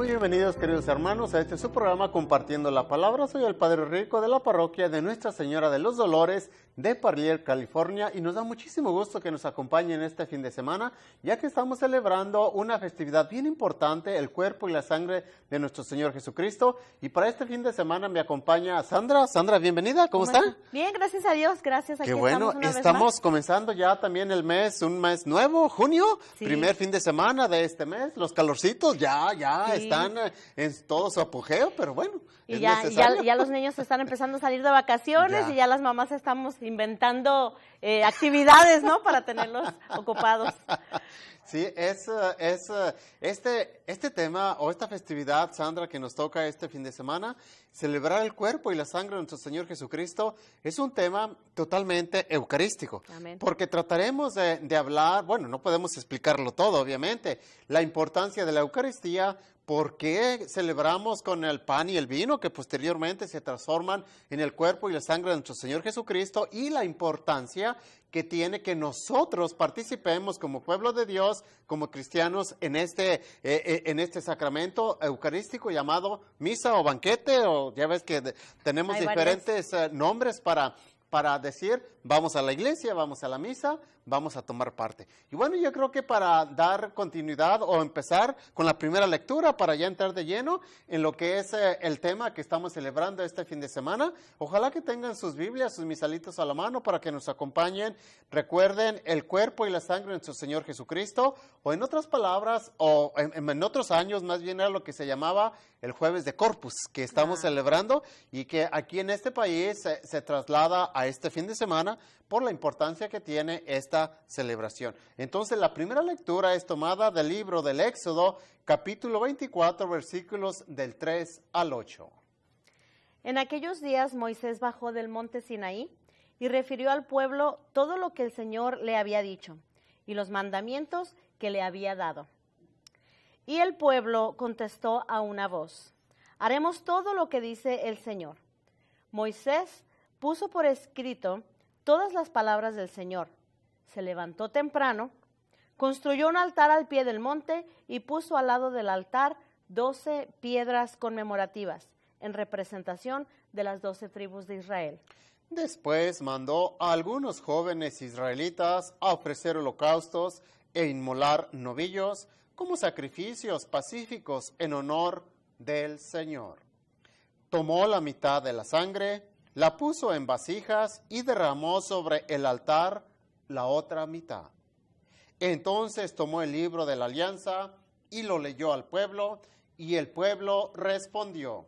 Muy bienvenidos, queridos hermanos, a este su programa Compartiendo la Palabra. Soy el Padre Rico de la parroquia de Nuestra Señora de los Dolores de Parlier, California, y nos da muchísimo gusto que nos acompañen este fin de semana, ya que estamos celebrando una festividad bien importante, el cuerpo y la sangre de nuestro Señor Jesucristo. Y para este fin de semana me acompaña Sandra. Sandra, bienvenida, ¿cómo está? Bien, gracias a Dios, gracias. Aquí Qué bueno, estamos comenzando ya también el mes, un mes nuevo, junio, sí. Primer fin de semana de este mes, los calorcitos ya sí. Están en todo su apogeo, pero bueno, y ya los niños están empezando a salir de vacaciones y ya las mamás estamos inventando actividades, ¿no? Para tenerlos ocupados. Sí, este tema o esta festividad, Sandra, que nos toca este fin de semana, celebrar el cuerpo y la sangre de nuestro Señor Jesucristo, es un tema totalmente eucarístico. Amén. Porque trataremos de hablar, bueno, no podemos explicarlo todo, obviamente, la importancia de la Eucaristía, por qué celebramos con el pan y el vino, que posteriormente se transforman en el cuerpo y la sangre de nuestro Señor Jesucristo, y la importancia que tiene que nosotros participemos como pueblo de Dios, como cristianos, en este sacramento eucarístico llamado misa o banquete, o ya ves que tenemos diferentes nombres para decir, vamos a la iglesia, vamos a la misa, vamos a tomar parte. Y bueno, yo creo que para dar continuidad o empezar con la primera lectura, para ya entrar de lleno en lo que es el tema que estamos celebrando este fin de semana, ojalá que tengan sus Biblias, sus misalitos a la mano para que nos acompañen. Recuerden el cuerpo y la sangre de nuestro Señor Jesucristo, o en otras palabras, o en otros años más bien era lo que se llamaba el Jueves de Corpus, que estamos celebrando y que aquí en este país se traslada a este fin de semana por la importancia que tiene esta celebración. Entonces, la primera lectura es tomada del libro del Éxodo, capítulo 24, versículos del 3 al 8. En aquellos días Moisés bajó del monte Sinaí y refirió al pueblo todo lo que el Señor le había dicho y los mandamientos que le había dado. Y el pueblo contestó a una voz: haremos todo lo que dice el Señor. Moisés puso por escrito todas las palabras del Señor. Se levantó temprano, construyó un altar al pie del monte y puso al lado del altar 12 piedras conmemorativas en representación de las 12 tribus de Israel. Después mandó a algunos jóvenes israelitas a ofrecer holocaustos e inmolar novillos como sacrificios pacíficos en honor del Señor. Tomó la mitad de la sangre, la puso en vasijas y derramó sobre el altar la otra mitad. Entonces tomó el libro de la alianza y lo leyó al pueblo, y el pueblo respondió: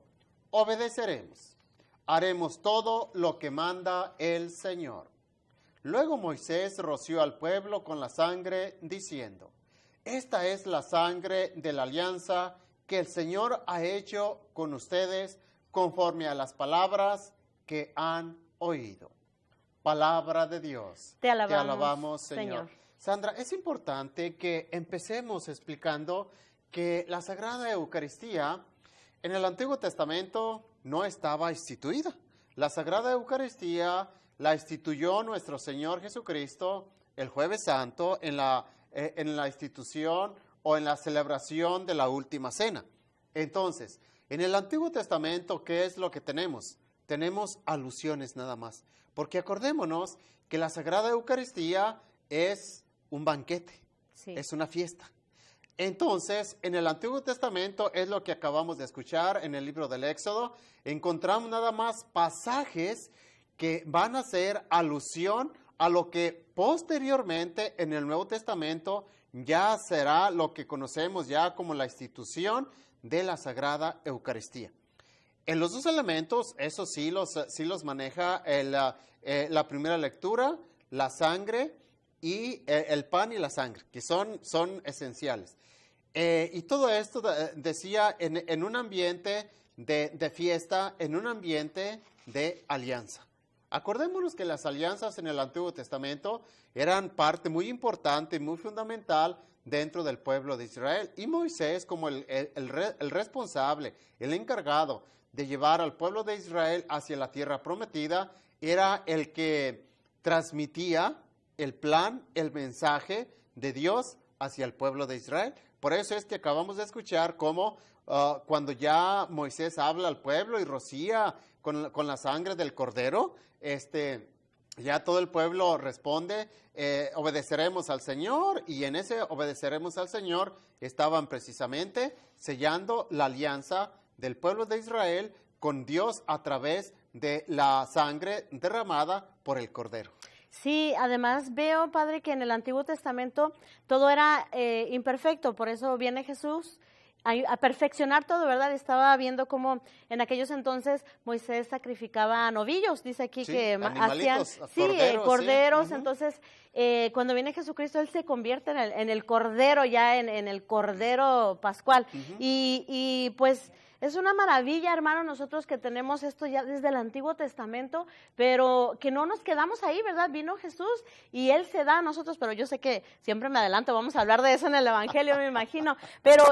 obedeceremos, haremos todo lo que manda el Señor. Luego Moisés roció al pueblo con la sangre, diciendo: esta es la sangre de la alianza que el Señor ha hecho con ustedes conforme a las palabras que han oído. Palabra de Dios. Te alabamos, Señor. Sandra, es importante que empecemos explicando que la Sagrada Eucaristía en el Antiguo Testamento no estaba instituida. La Sagrada Eucaristía la instituyó nuestro Señor Jesucristo el Jueves Santo en la institución o en la celebración de la Última Cena. Entonces, en el Antiguo Testamento, ¿qué es lo que tenemos? Tenemos alusiones nada más, porque acordémonos que la Sagrada Eucaristía es un banquete, es una fiesta. Entonces, en el Antiguo Testamento es lo que acabamos de escuchar en el libro del Éxodo, encontramos nada más pasajes que van a hacer alusión a lo que posteriormente en el Nuevo Testamento ya será lo que conocemos ya como la institución de la Sagrada Eucaristía. En los dos elementos, eso sí los maneja la primera lectura, la sangre y el pan y la sangre, que son esenciales. Y todo esto decía en un ambiente de fiesta, en un ambiente de alianza. Acordémonos que las alianzas en el Antiguo Testamento eran parte muy importante, muy fundamental dentro del pueblo de Israel. Y Moisés, como el responsable, el encargado de llevar al pueblo de Israel hacia la tierra prometida, era el que transmitía el plan, el mensaje de Dios hacia el pueblo de Israel. Por eso es que acabamos de escuchar cómo cuando ya Moisés habla al pueblo y rocía con la sangre del cordero, ya todo el pueblo responde, obedeceremos al Señor, y en ese obedeceremos al Señor estaban precisamente sellando la alianza del pueblo de Israel con Dios a través de la sangre derramada por el cordero. Sí, además veo, Padre, que en el Antiguo Testamento todo era imperfecto, por eso viene Jesús a perfeccionar todo, ¿verdad? Estaba viendo cómo en aquellos entonces Moisés sacrificaba novillos, dice aquí Sí, que hacían corderos, sí. Entonces cuando viene Jesucristo, Él se convierte en el cordero, ya en el cordero pascual. Y pues es una maravilla, hermano, nosotros que tenemos esto ya desde el Antiguo Testamento, pero que no nos quedamos ahí, ¿verdad? Vino Jesús y Él se da a nosotros, pero yo sé que siempre me adelanto, vamos a hablar de eso en el Evangelio, me imagino, pero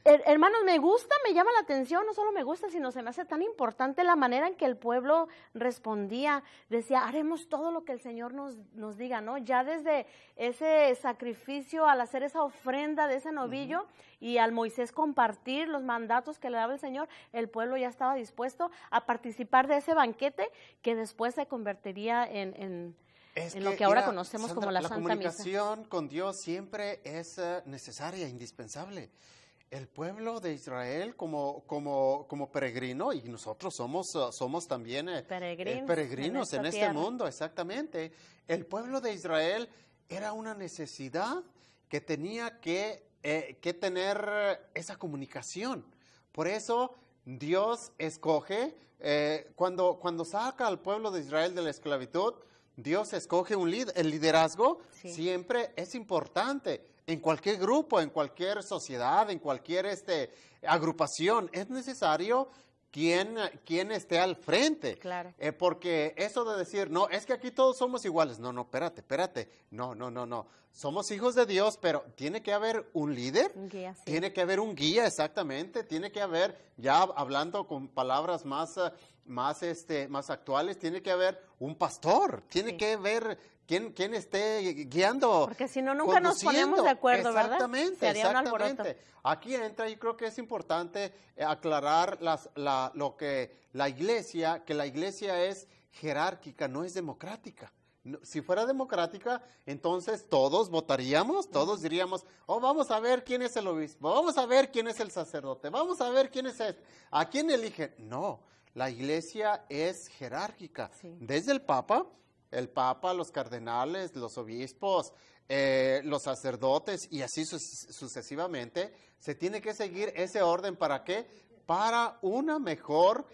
hermanos, me gusta, me llama la atención, no solo me gusta, sino se me hace tan importante la manera en que el pueblo respondía, decía, haremos todo lo que el Señor nos diga, ¿no? Ya desde ese sacrificio, al hacer esa ofrenda de ese novillo y al Moisés compartir los mandatos que le daba el Señor, el pueblo ya estaba dispuesto a participar de ese banquete que después se convertiría en lo que ahora conocemos como la Santa Misa. La comunicación con Dios siempre es necesaria, indispensable. El pueblo de Israel como peregrino, y nosotros somos también peregrinos en este mundo, exactamente. El pueblo de Israel era una necesidad que tenía que tener esa comunicación. Por eso Dios escoge, cuando saca al pueblo de Israel de la esclavitud, Dios escoge el liderazgo, sí. Siempre es importante. En cualquier grupo, en cualquier sociedad, en cualquier agrupación, es necesario quien esté al frente. Claro. Porque eso de decir, no, es que aquí todos somos iguales. No, espérate. No. Somos hijos de Dios, pero tiene que haber un líder. Un guía, sí. Tiene que haber un guía, exactamente. Tiene que haber, ya hablando con palabras más actuales, tiene que haber un pastor. Tiene que haber quien esté guiando. Porque si no, nunca nos ponemos de acuerdo, ¿verdad? Exactamente. Aquí entra, y creo que es importante aclarar que la iglesia es jerárquica, no es democrática. Si fuera democrática, entonces todos votaríamos, todos diríamos, vamos a ver quién es el obispo, vamos a ver quién es el sacerdote, vamos a ver quién es a quién eligen. No, la iglesia es jerárquica. Sí. Desde el Papa, los cardenales, los obispos, los sacerdotes y así sucesivamente, se tiene que seguir ese orden. ¿Para qué? Para una mejor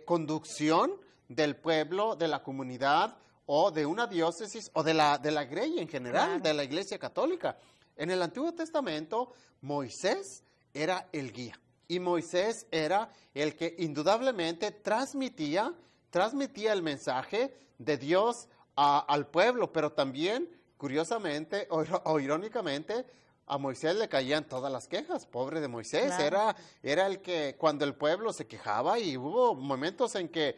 conducción del pueblo, de la comunidad o de una diócesis o de la iglesia en general, claro. De la Iglesia Católica. En el Antiguo Testamento, Moisés era el guía y Moisés era el que indudablemente transmitía el mensaje de Dios al pueblo, pero también, curiosamente o irónicamente, a Moisés le caían todas las quejas. Pobre de Moisés, claro. Era el que cuando el pueblo se quejaba, y hubo momentos en que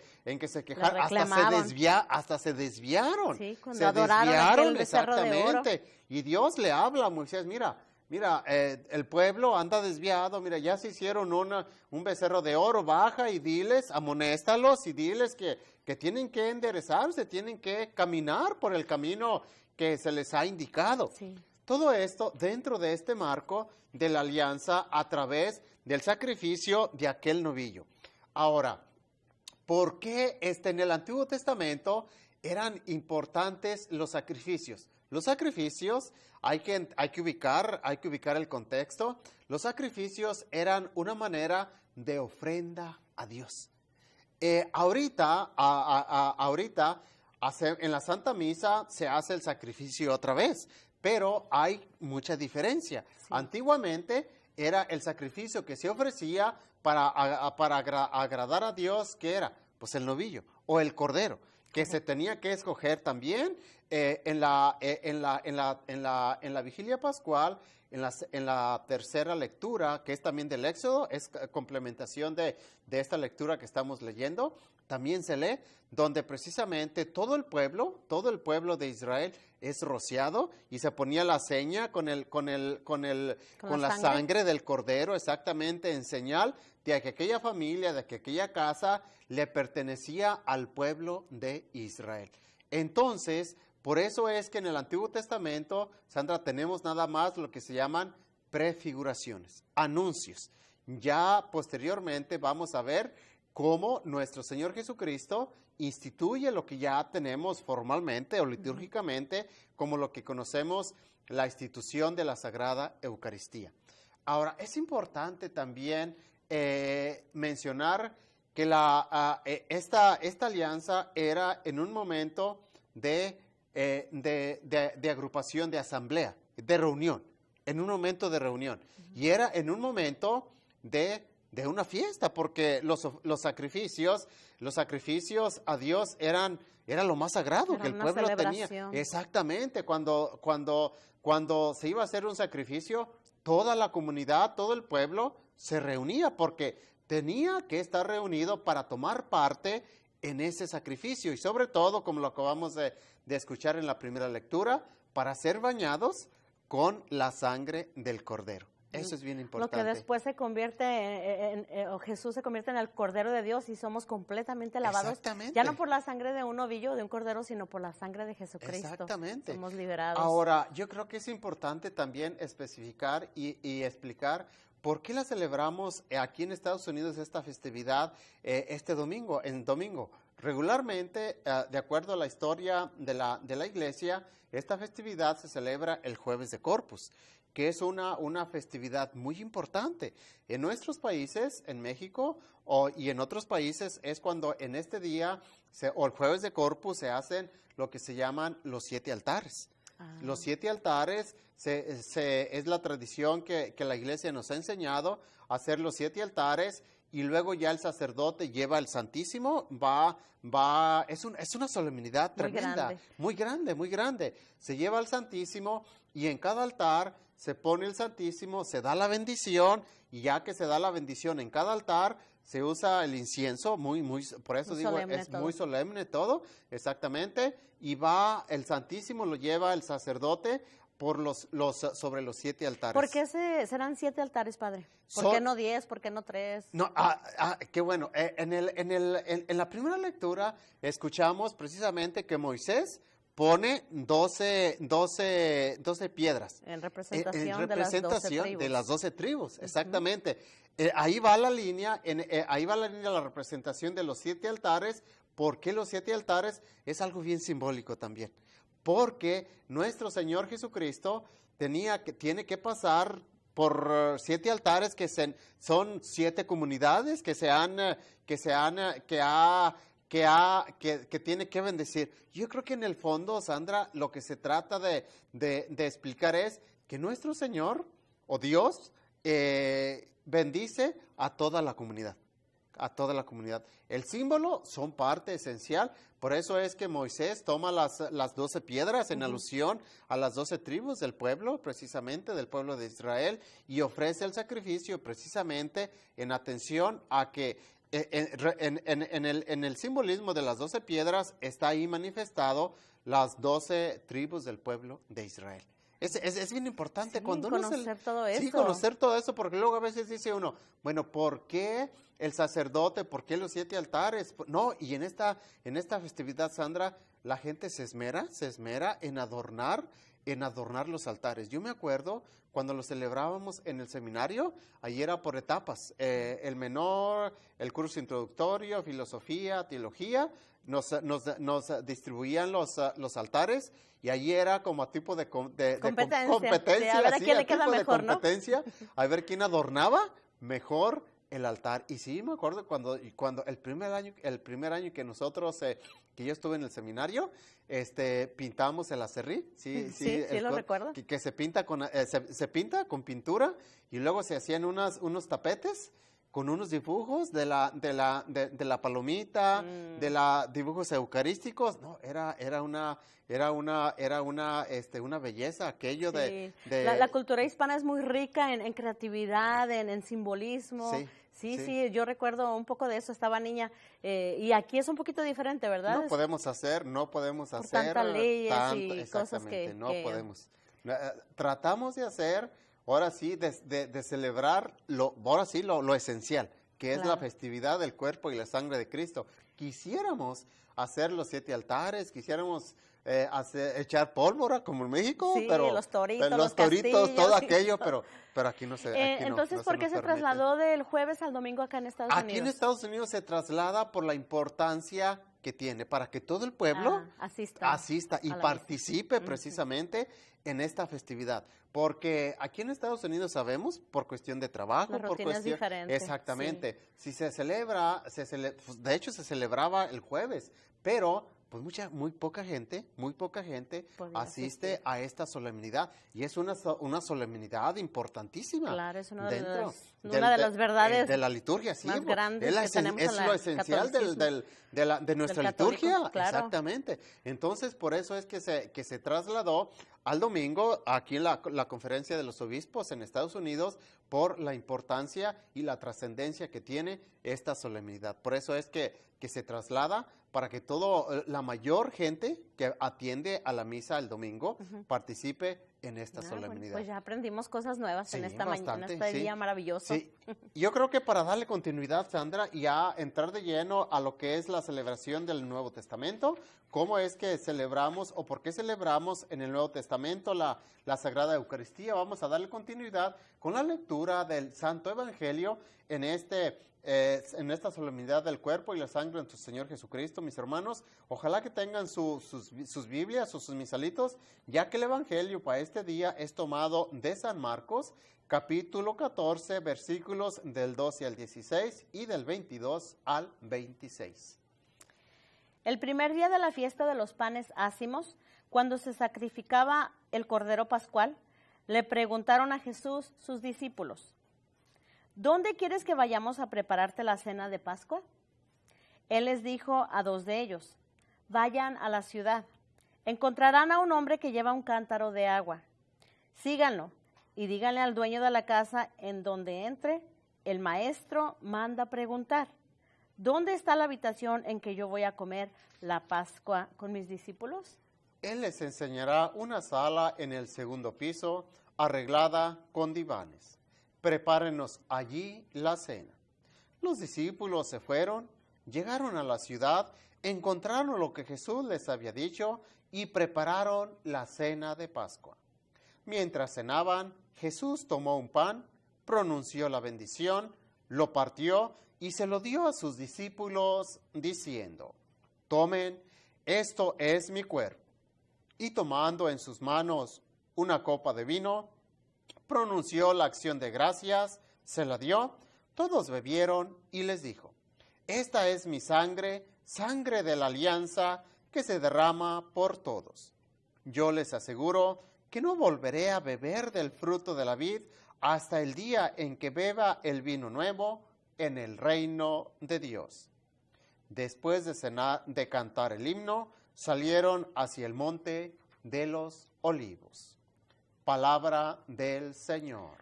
se quejaron, hasta se desviaron. Sí, cuando adoraron exactamente. Y Dios le habla a Moisés, mira, el pueblo anda desviado, mira, ya se hicieron un becerro de oro, baja y diles, amonéstalos y diles que tienen que enderezarse, tienen que caminar por el camino que se les ha indicado. Sí. Todo esto dentro de este marco de la alianza a través del sacrificio de aquel novillo. Ahora, ¿por qué en el Antiguo Testamento eran importantes los sacrificios? Los sacrificios, hay que ubicar el contexto. Los sacrificios eran una manera de ofrenda a Dios. Ahorita, en la Santa Misa se hace el sacrificio otra vez, pero hay mucha diferencia. Sí. Antiguamente era el sacrificio que se ofrecía para agradar a Dios, ¿qué era? Pues el novillo o el cordero, que se tenía que escoger también en la vigilia pascual, en la tercera lectura, que es también del Éxodo, es complementación de esta lectura que estamos leyendo. también se lee, donde precisamente todo el pueblo de Israel es rociado y se ponía la seña con la sangre del cordero, exactamente en señal de que aquella familia, de que aquella casa le pertenecía al pueblo de Israel. Entonces, por eso es que en el Antiguo Testamento, Sandra, tenemos nada más lo que se llaman prefiguraciones, anuncios. Ya posteriormente vamos a ver cómo nuestro Señor Jesucristo instituye lo que ya tenemos formalmente o litúrgicamente como lo que conocemos la institución de la Sagrada Eucaristía. Ahora, es importante también mencionar que esta alianza era en un momento de agrupación, de asamblea, de reunión, en un momento de reunión. Y era en un momento de una fiesta, porque los sacrificios a Dios eran lo más sagrado que el pueblo tenía. Exactamente, cuando se iba a hacer un sacrificio, toda la comunidad, todo el pueblo se reunía, porque tenía que estar reunido para tomar parte en ese sacrificio, y sobre todo, como lo acabamos de escuchar en la primera lectura, para ser bañados con la sangre del cordero. Eso es bien importante. Lo que después se convierte o Jesús se convierte en el Cordero de Dios y somos completamente lavados. Exactamente. Ya no por la sangre de un novillo, de un cordero, sino por la sangre de Jesucristo. Exactamente. Somos liberados. Ahora, yo creo que es importante también especificar y explicar por qué la celebramos aquí en Estados Unidos esta festividad este domingo, Regularmente, de acuerdo a la historia de la iglesia, esta festividad se celebra el Jueves de Corpus, que es una festividad muy importante. En nuestros países, en México y en otros países, es cuando en este día, o el Jueves de Corpus, se hacen lo que se llaman los 7 altares. Los 7 altares es la tradición que la iglesia nos ha enseñado, hacer los 7 altares, y luego ya el sacerdote lleva el Santísimo, es una solemnidad tremenda, muy grande. Se lleva el Santísimo y en cada altar se pone el Santísimo, se da la bendición, y ya que se da la bendición en cada altar, se usa el incienso, por eso digo, es muy solemne todo, exactamente, y va el Santísimo, lo lleva el sacerdote sobre los 7 altares. ¿Por qué serán 7 altares, padre? ¿Por qué no 10? ¿Por qué no 3? No, qué bueno. En la primera lectura escuchamos precisamente que Moisés pone 12 piedras. En representación, de las 12 tribus, exactamente. Ahí va la línea, la representación de los 7 altares. ¿Por qué los 7 altares? Es algo bien simbólico también. Porque nuestro Señor Jesucristo tiene que pasar por 7 altares que son 7 comunidades que tiene que bendecir. Yo creo que en el fondo, Sandra, lo que se trata de explicar es que nuestro Señor o Dios bendice a toda la comunidad. El símbolo son parte esencial, por eso es que Moisés toma las 12 piedras en alusión a las 12 tribus del pueblo, precisamente del pueblo de Israel, y ofrece el sacrificio precisamente en atención a que en el simbolismo de las 12 piedras está ahí manifestado las 12 tribus del pueblo de Israel. Es bien importante cuando conocer todo eso. Sí, conocer todo eso, porque luego a veces dice uno, bueno, ¿por qué el sacerdote? ¿Por qué los 7 altares? No, y en esta festividad, Sandra, la gente se esmera en adornar los altares. Yo me acuerdo cuando lo celebrábamos en el seminario, ahí era por etapas. El menor, el curso introductorio, filosofía, teología, nos distribuían los altares, y allí era como a tipo de competencia. A ver a quién le queda mejor, ¿no? A ver quién adornaba mejor el altar. Y sí, me acuerdo cuando el primer año que nosotros, que yo estuve en el seminario, pintamos el acerrí. Sí, lo recuerdo. Que se pinta con pintura, y luego se hacían unos tapetes con unos dibujos de la palomita, dibujos eucarísticos. No, era una belleza aquello La cultura hispana es muy rica en creatividad, en simbolismo. Sí, yo recuerdo un poco de eso, estaba niña, y aquí es un poquito diferente, ¿verdad? No podemos hacer por tantas leyes y cosas exactamente, no que podemos. Tratamos de hacer, ahora sí, de celebrar ahora sí, lo esencial, que es la Claro. festividad del cuerpo y la sangre de Cristo. Quisiéramos hacer los 7 altares, quisiéramos echar pólvora como en México, Sí, pero los toritos, los los toritos, castillos todo y aquello, todo. pero aquí no se, aquí no, Entonces, no ¿por se qué nos se permite. trasladó del jueves al domingo acá en Estados Aquí en Unidos? Estados Unidos se traslada por la importancia que tiene para que todo el pueblo asista y a la participe misa. precisamente en esta festividad. Porque aquí en Estados Unidos sabemos, por cuestión de trabajo, La por rutina es cuestión... diferente, Exactamente. Si se celebra, pues, de hecho se celebraba el jueves, pero pues muy poca gente Podía asiste asistir. a esta solemnidad. Y es una solemnidad importantísima. Claro, es una de dentro las verdades de la liturgia, sí, más grandes es que tenemos es en lo el esencial de nuestra católico, liturgia, claro. exactamente. Entonces, por eso es que se trasladó al domingo aquí en la conferencia de los obispos en Estados Unidos por la importancia y la trascendencia que tiene esta solemnidad. Por eso es que se traslada para que la mayor gente que atiende a la misa el domingo participe en esta Bueno, solemnidad. pues ya aprendimos cosas nuevas en Sí, esta mañana, en bastante, este sí. día maravilloso. Sí, yo creo que para darle continuidad, Sandra, y a entrar de lleno a lo que es la celebración del Nuevo Testamento, cómo es que celebramos o por qué celebramos en el Nuevo Testamento la Sagrada Eucaristía, vamos a darle continuidad con la lectura del Santo Evangelio en esta solemnidad del cuerpo y la sangre de nuestro Señor Jesucristo, mis hermanos. Ojalá que tengan sus Biblias o sus misalitos, ya que el Evangelio para este día es tomado de San Marcos, capítulo 14, versículos del 12 al 16 y del 22 al 26. El primer día de la fiesta de los panes ácimos, cuando se sacrificaba el Cordero Pascual, le preguntaron a Jesús sus discípulos: ¿dónde quieres que vayamos a prepararte la cena de Pascua? Él les dijo a 2 de ellos: vayan a la ciudad, encontrarán a un hombre que lleva un cántaro de agua. Síganlo y díganle al dueño de la casa en donde entre, el maestro manda preguntar: ¿dónde está la habitación en que yo voy a comer la Pascua con mis discípulos? Él les enseñará una sala en el segundo piso, arreglada con divanes. Prepárenos allí la cena. Los discípulos se fueron, llegaron a la ciudad, encontraron lo que Jesús les había dicho y prepararon la cena de Pascua. Mientras cenaban, Jesús tomó un pan, pronunció la bendición, lo partió y se lo dio a sus discípulos diciendo: tomen, esto es mi cuerpo. Y tomando en sus manos una copa de vino, pronunció la acción de gracias, se la dio, todos bebieron y les dijo: esta es mi sangre, sangre de la alianza que se derrama por todos. Yo les aseguro que no volveré a beber del fruto de la vid hasta el día en que beba el vino nuevo en el reino de Dios. Después de cantar el himno, salieron hacia el monte de los olivos. Palabra del Señor.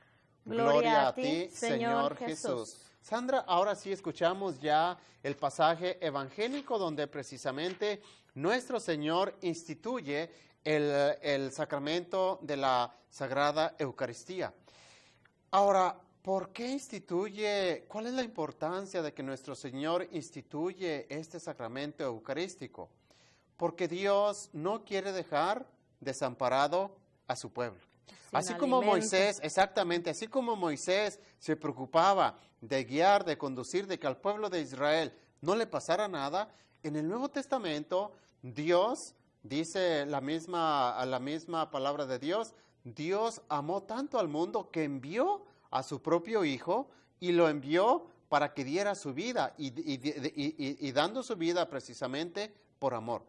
Gloria a ti, Señor Jesús. Sandra, ahora sí escuchamos ya el pasaje evangélico donde precisamente nuestro Señor instituye el sacramento de la Sagrada Eucaristía. Ahora, ¿por qué instituye? ¿Cuál es la importancia de que nuestro Señor instituye este sacramento eucarístico? Porque Dios no quiere dejar desamparado a su pueblo. Así como Moisés, exactamente, así como Moisés se preocupaba de guiar, de conducir, de que al pueblo de Israel no le pasara nada, en el Nuevo Testamento Dios, dice la misma palabra de Dios, Dios amó tanto al mundo que envió a su propio Hijo y lo envió para que diera su vida y dando su vida precisamente por amor.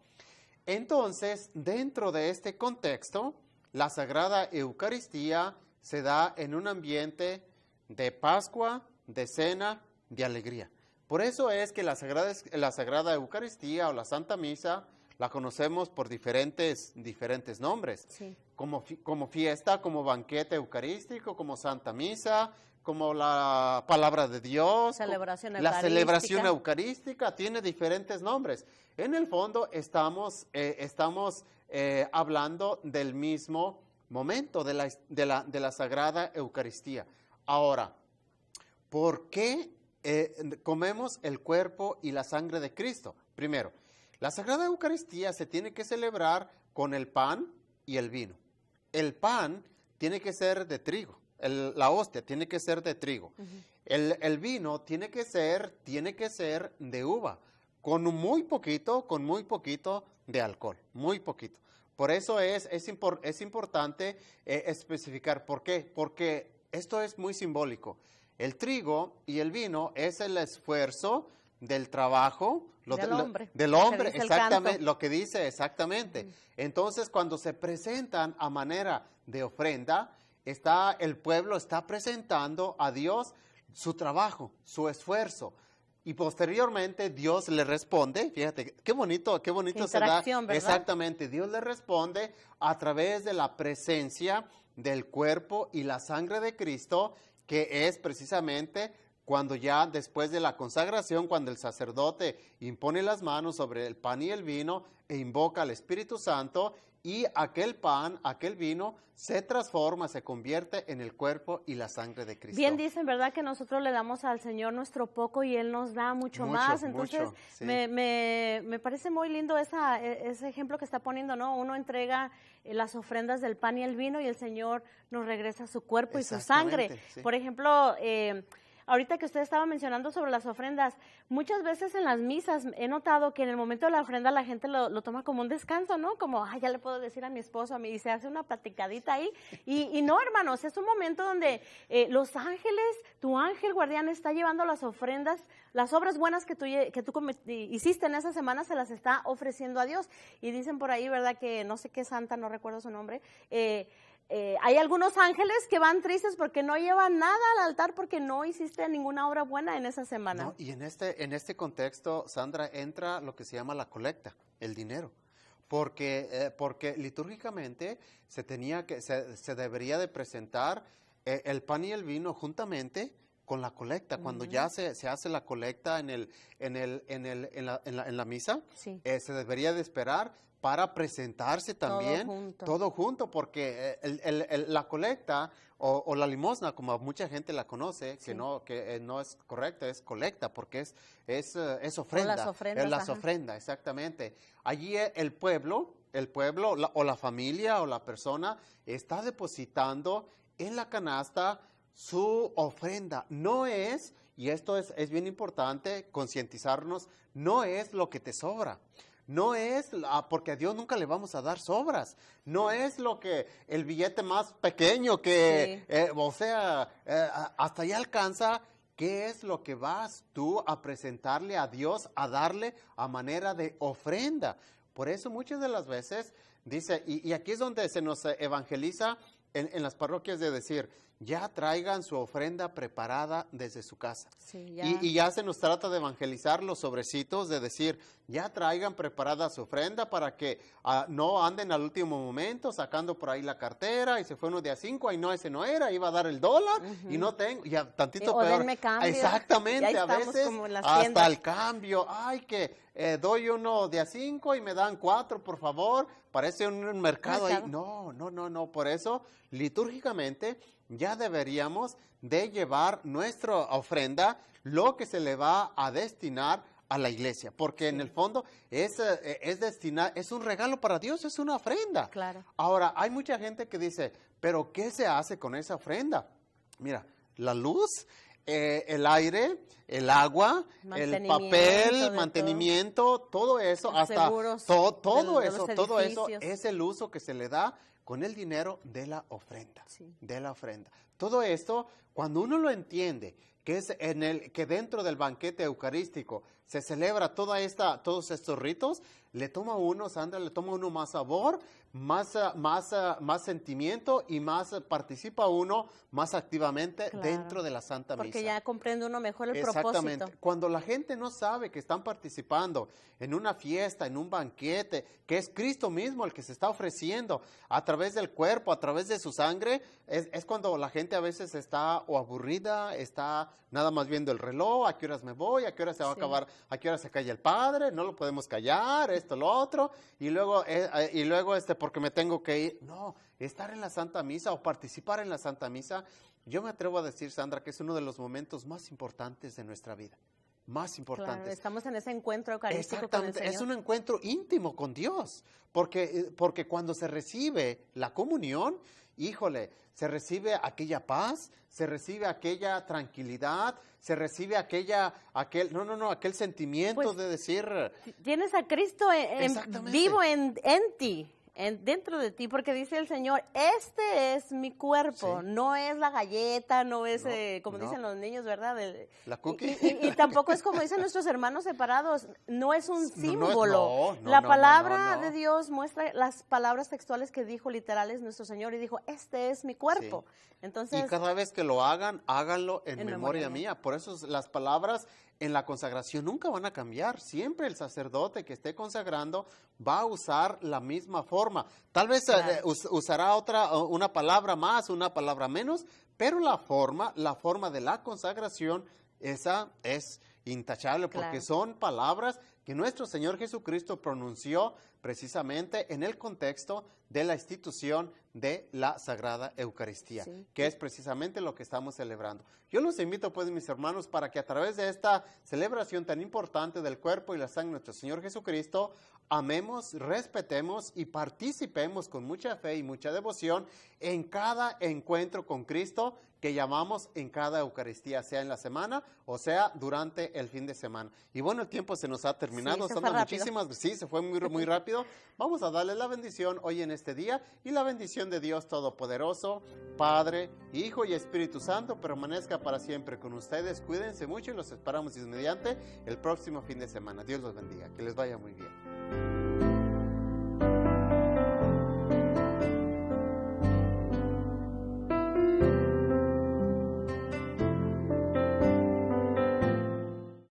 Entonces, dentro de este contexto, la Sagrada Eucaristía se da en un ambiente de Pascua, de cena, de alegría. Por eso es que la Sagrada Eucaristía o la Santa Misa la conocemos por diferentes nombres, Sí. como fiesta, como banquete eucarístico, como Santa Misa, como la palabra de Dios, Celebración la celebración eucarística. eucarística, tiene diferentes nombres. En el fondo estamos hablando del mismo momento de la Sagrada Eucaristía. Ahora, ¿por qué comemos el cuerpo y la sangre de Cristo? Primero, la Sagrada Eucaristía se tiene que celebrar con el pan y el vino. El pan tiene que ser de trigo, la hostia tiene que ser de trigo. El vino tiene que ser de uva, con muy poquito de alcohol, muy poquito. Por eso es importante especificar por qué, porque esto es muy simbólico. El trigo y el vino es el esfuerzo del trabajo del hombre, exactamente, lo que dice exactamente. Entonces, cuando se presentan a manera de ofrenda, el pueblo está presentando a Dios su trabajo, su esfuerzo. Y posteriormente Dios le responde, fíjate, qué bonito se da. ¿Verdad? Exactamente, Dios le responde a través de la presencia del cuerpo y la sangre de Cristo, que es precisamente cuando ya después de la consagración, cuando el sacerdote impone las manos sobre el pan y el vino e invoca al Espíritu Santo, y aquel pan, aquel vino, se transforma, se convierte en el cuerpo y la sangre de Cristo. Bien dicen, ¿verdad?, que nosotros le damos al Señor nuestro poco y Él nos da mucho más. Entonces, sí. me parece muy lindo ese ejemplo que está poniendo, ¿no? Uno entrega las ofrendas del pan y el vino y el Señor nos regresa su cuerpo y su sangre. Sí. Por ejemplo, ahorita que usted estaba mencionando sobre las ofrendas, muchas veces en las misas he notado que en el momento de la ofrenda la gente lo toma como un descanso, ¿no? Como, ya le puedo decir a mi esposo, y se hace una platicadita ahí. Y no, hermanos, es un momento donde los ángeles, tu ángel guardián está llevando las ofrendas, las obras buenas que tú hiciste en esa semana, se las está ofreciendo a Dios. Y dicen por ahí, ¿verdad?, que no sé qué santa, no recuerdo su nombre, hay algunos ángeles que van tristes porque no llevan nada al altar porque no hiciste ninguna obra buena en esa semana. No, y en este contexto, Sandra, entra lo que se llama la colecta, el dinero. Porque litúrgicamente se debería de presentar el pan y el vino juntamente con la colecta. Cuando ya se hace la colecta en la misa, sí, se debería de esperar para presentarse también todo junto, porque la colecta o la limosna, como mucha gente la conoce, sí, que no es correcta, es colecta, porque es ofrenda. O las ofrendas, es las ofrendas, exactamente. Allí el pueblo o la familia o la persona está depositando en la canasta su ofrenda. No es, y esto es bien importante concientizarnos, no es lo que te sobra. No es, porque a Dios nunca le vamos a dar sobras. No es el billete más pequeño que, sí, hasta allá alcanza. ¿Qué es lo que vas tú a presentarle a Dios, a darle a manera de ofrenda? Por eso muchas de las veces dice, y aquí es donde se nos evangeliza en las parroquias, de decir, ya traigan su ofrenda preparada desde su casa. Sí, ya. Y ya se nos trata de evangelizar los sobrecitos, de decir, ya traigan preparada su ofrenda para que no anden al último momento sacando por ahí la cartera y se fue uno de a 5, y no, ese no era, iba a dar el dólar y no tengo, ya tantito peor. Denme cambio. Exactamente, a veces como en las hasta tiendas. el cambio, doy uno de a 5 y me dan 4, por favor, parece un mercado ahí. No, por eso litúrgicamente ya deberíamos de llevar nuestra ofrenda, lo que se le va a destinar a la iglesia, porque en el fondo es un regalo para Dios, es una ofrenda. Claro. Ahora, hay mucha gente que dice, ¿pero qué se hace con esa ofrenda? Mira, la luz, el aire, el agua, el papel, mantenimiento, todo eso, hasta todo eso es el uso que se le da con el dinero de la ofrenda. Sí. De la ofrenda. Todo esto, cuando uno lo entiende, que es que dentro del banquete eucarístico se celebra todos estos ritos, le toma uno, Sandra, le toma uno más sabor, más sentimiento y más participa uno más activamente Claro, dentro de la Santa Misa. porque ya comprende uno mejor el Exactamente. propósito. Cuando la gente no sabe que están participando en una fiesta, en un banquete, que es Cristo mismo el que se está ofreciendo a través del cuerpo, a través de su sangre, es cuando la gente a veces está o aburrida, está nada más viendo el reloj, a qué horas me voy, a qué hora se va a Sí. acabar, a qué hora se calla el padre, no lo podemos callar, esto, lo otro, y luego porque me tengo que ir. No, estar en la Santa Misa o participar en la Santa Misa, yo me atrevo a decir, Sandra, que es uno de los momentos más importantes de nuestra vida. Más importantes. Claro, estamos en ese encuentro eucarístico con el Exactamente, Señor. es un encuentro íntimo con Dios, porque cuando se recibe la comunión, híjole, se recibe aquella paz, se recibe aquella tranquilidad, se recibe aquel sentimiento Pues, de decir, Tienes a Cristo Exactamente. vivo en ti, dentro de ti, porque dice el Señor, este es mi cuerpo, Sí. no es la galleta, no es, No, como no. dicen los niños, ¿verdad? La cookie. Y tampoco es como dicen nuestros hermanos separados, no es un No, no es- símbolo. no, La no, palabra no. de Dios muestra las palabras textuales que dijo literales nuestro Señor y dijo, este es mi cuerpo. Entonces, Y cada vez que lo hagan, háganlo en En memoria memoria mía. Por eso las palabras en la consagración nunca van a cambiar. Siempre el sacerdote que esté consagrando va a usar la misma forma. Tal vez Claro. usará una palabra más, una palabra menos, pero la forma de la consagración, esa es intachable, porque Claro. son palabras que nuestro Señor Jesucristo pronunció precisamente en el contexto de la institución de la Sagrada Eucaristía, Sí. que es precisamente lo que estamos celebrando. Yo los invito, pues, mis hermanos, para que a través de esta celebración tan importante del cuerpo y la sangre de nuestro Señor Jesucristo, amemos, respetemos y participemos con mucha fe y mucha devoción en cada encuentro con Cristo que llamamos en cada Eucaristía, sea en la semana o sea durante el fin de semana. Y bueno, el tiempo se nos ha terminado, Sí, se Sandra, fue rápido. muchísimas, sí, se fue muy rápido. Vamos a darle la bendición hoy en este día y la bendición de Dios Todopoderoso, Padre, Hijo y Espíritu Santo permanezca para siempre con ustedes. Cuídense mucho y los esperamos Dios mediante el próximo fin de semana. Dios los bendiga, que les vaya muy bien.